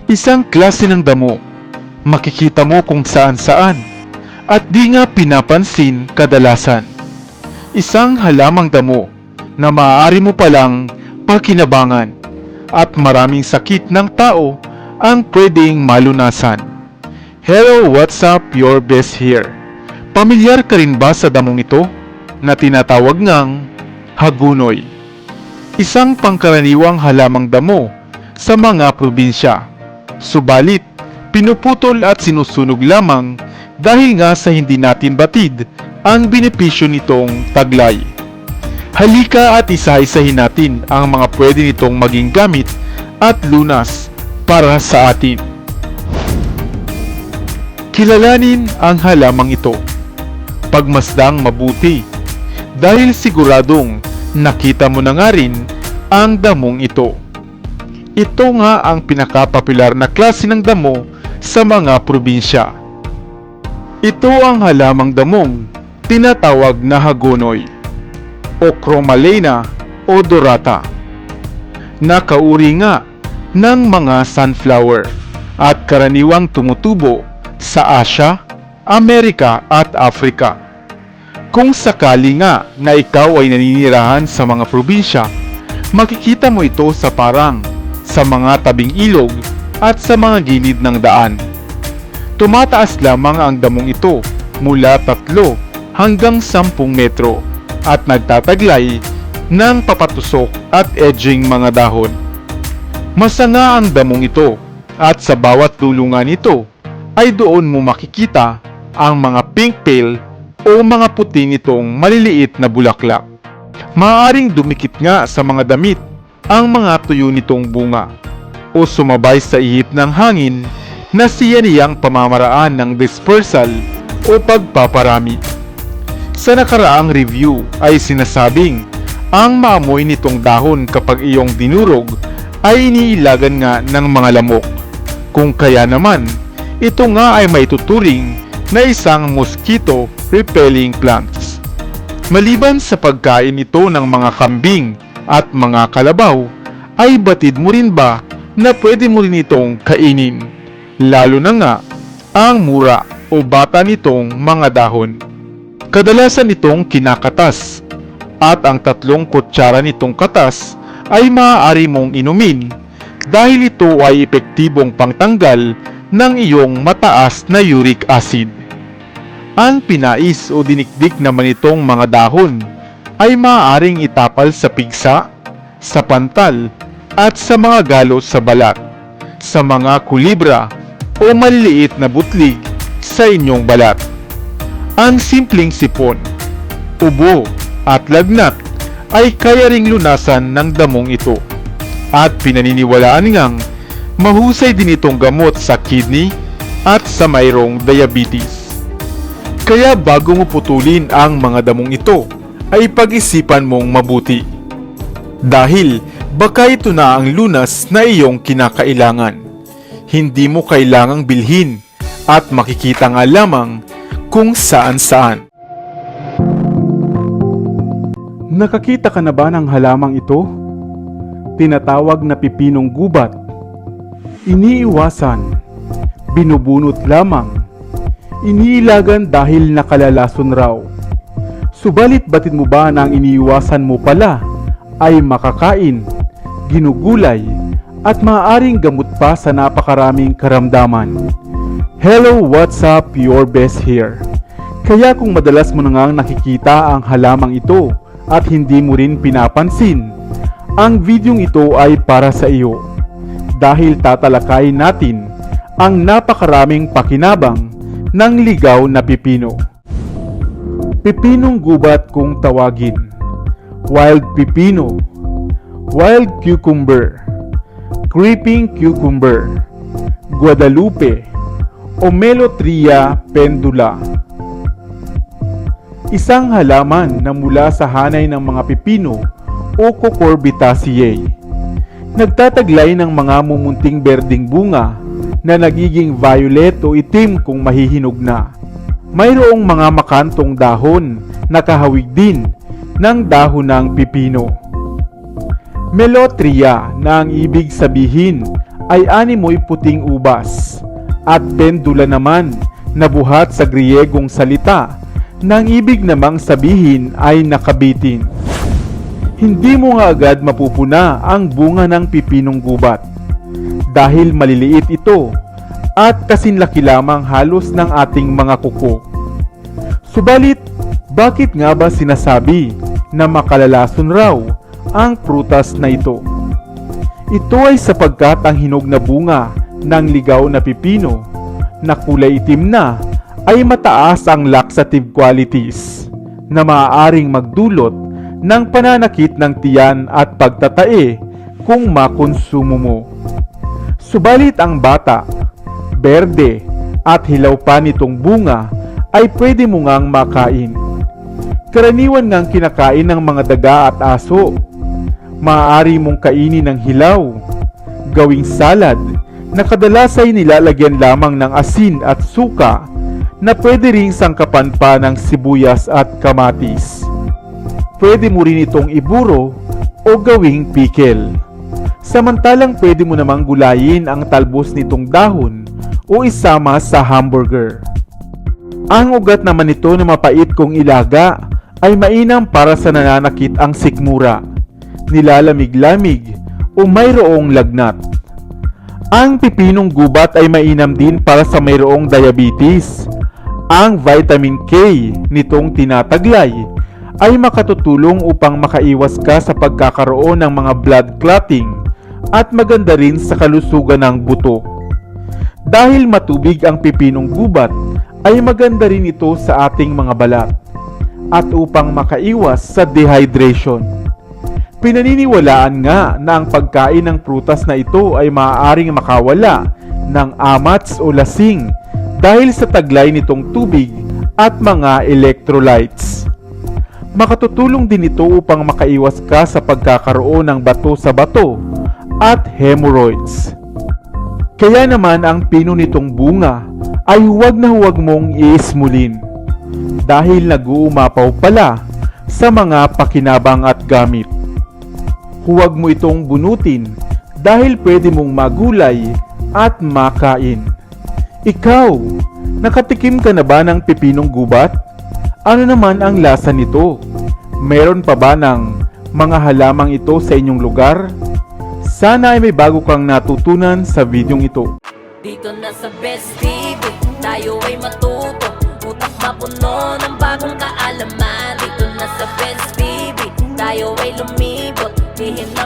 Isang klase ng damo, makikita mo kung saan-saan at di nga pinapansin kadalasan. Isang halamang damo na maaari mo palang pakinabangan at maraming sakit ng tao ang pwedeng malunasan. Hello, what's up? Your best here. Pamilyar ka rin ba sa damong ito na tinatawag ngang hagunoy? Isang pangkaraniwang halamang damo sa mga probinsya. Subalit, pinuputol at sinusunog lamang dahil nga sa hindi natin batid ang benepisyo nitong taglay. Halika at isa-isahin natin ang mga pwede nitong maging gamit at lunas para sa atin. Kilalanin ang halamang ito. Pagmasdang mabuti dahil siguradong nakita mo na nga rin ang damong ito. Ito nga ang pinakapopular na klase ng damo sa mga probinsya. Ito ang halamang damong tinatawag na hagunoy o Chromalena odorata, na kauri nga ng mga sunflower at karaniwang tumutubo sa Asia, Amerika at Afrika. Kung sakali nga na ikaw ay naninirahan sa mga probinsya, makikita mo ito sa parang, sa mga tabing ilog at sa mga gilid ng daan. Tumataas lamang ang damong ito mula 3 hanggang 10 metro at nagtataglay ng papatusok at edging mga dahon. Masanga ang damong ito at sa bawat dulungan nito ay doon mo makikita ang mga pink pale o mga puti nitong maliliit na bulaklak. Maaaring dumikit nga sa mga damit ang mga tuyo nitong bunga o sumabay sa ihip ng hangin na siya niyang pamamaraan ng dispersal o pagpaparami. Sa nakaraang review ay sinasabing ang maamoy nitong dahon kapag iyong dinurog ay iniilagan nga ng mga lamok. Kung kaya naman, ito nga ay maituturing na isang mosquito repelling plants. Maliban sa pagkain ito ng mga kambing at mga kalabaw, ay batid mo rin ba na pwede mo rin itong kainin? Lalo na nga ang mura o bata nitong mga dahon. Kadalasan itong kinakatas at ang 3 kutsara nitong katas ay maaari mong inumin dahil ito ay epektibong pangtanggal ng iyong mataas na uric acid. Ang pinais o dinikdik naman itong mga dahon ay maaaring itapal sa pigsa, sa pantal at sa mga galos sa balat, sa mga kulibra o maliliit na butlig sa inyong balat. Ang simpleng sipon, ubo at lagnat ay kaya ring lunasan ng damong ito at pinaniniwalaan ngang mahusay din itong gamot sa kidney at sa mayroong diabetes. Kaya bago mo putulin ang mga damong ito, ay pag-isipan mong mabuti. Dahil baka ito na ang lunas na iyong kinakailangan. Hindi mo kailangang bilhin at makikita nga lamang kung saan-saan. Nakakita ka na ba ng halamang ito? Tinatawag na pipinong gubat. Iniiwasan, binubunot lamang, iniilagan dahil nakalalason raw. Subalit batid mo ba na ang iniiwasan mo pala ay makakain, ginugulay, at maaaring gamot pa sa napakaraming karamdaman? Hello, what's up? Your best here. Kaya kung madalas mo na ngang nakikita ang halamang ito at hindi mo rin pinapansin, ang videong ito ay para sa iyo. Dahil tatalakayin natin ang napakaraming pakinabang ng ligaw na pipino. Pipinong gubat kung tawagin, wild pipino, wild cucumber, creeping cucumber, Guadalupe, o Melothria pendula. Isang halaman na mula sa hanay ng mga pipino o Cucurbitaceae. Nagtataglay ng mga mumunting berdeng bunga na nagiging violet o itim kung mahihinog na. Mayroong mga makantong dahon na kahawig din ng dahon ng pipino. Melothria na ang ibig sabihin ay animoy puting ubas at pendula naman na buhat sa Griyegong salita nang ibig namang sabihin ay nakabitin. Hindi mo nga agad mapupuna ang bunga ng pipinong gubat dahil maliliit ito at kasinlaki lamang halos ng ating mga kuko. Subalit, bakit nga ba sinasabi na makalalason raw ang prutas na ito? Ito ay sapagkat ang hinog na bunga ng ligaw na pipino na kulay itim na ay mataas ang laxative qualities na maaaring magdulot ng pananakit ng tiyan at pagtatae kung makonsumo mo. Subalit ang bata, berde at hilaw pa nitong bunga ay pwede mo ngang makain. Karaniwan ngang kinakain ng mga daga at aso. Maaari mong kainin ng hilaw, gawing salad na kadalas ay nilalagyan lamang ng asin at suka na pwede ring sangkapan pa ng sibuyas at kamatis. Pwede mo rin itong iburo o gawing pickle. Samantalang pwede mo namang gulayin ang talbos nitong dahon o isama sa hamburger. Ang ugat naman nito na mapait kung ilaga ay mainam para sa nananakit ang sikmura, nilalamig-lamig o mayroong lagnat. Ang pipinong gubat ay mainam din para sa mayroong diabetes. Ang vitamin K nitong tinataglay ay makatutulong upang makaiwas ka sa pagkakaroon ng mga blood clotting at maganda rin sa kalusugan ng buto. Dahil matubig ang pipinong gubat ay maganda rin ito sa ating mga balat at upang makaiwas sa dehydration. Pinaniniwalaan nga na ang pagkain ng prutas na ito ay maaaring makawala ng amats o lasing dahil sa taglay nitong tubig at mga electrolytes. Makatutulong din ito upang makaiwas ka sa pagkakaroon ng bato sa bato at hemorrhoids. Kaya naman ang pino nitong bunga ay huwag na huwag mong iismulin dahil nag-uumapaw pala sa mga pakinabang at gamit. Huwag mo itong bunutin dahil pwede mong magulay at makain. Ikaw, nakatikim ka na ba ng pipinong gubat? Ano naman ang lasa nito? Meron pa ba ng mga halamang ito sa inyong lugar? Sana ay may bago kang natutunan sa videong ito. Dito na sa Best TV, tayo ay matuto. Utak mapuno ng bagong kaalaman. Dito na sa Best TV, tayo ay lumibot. Lihim na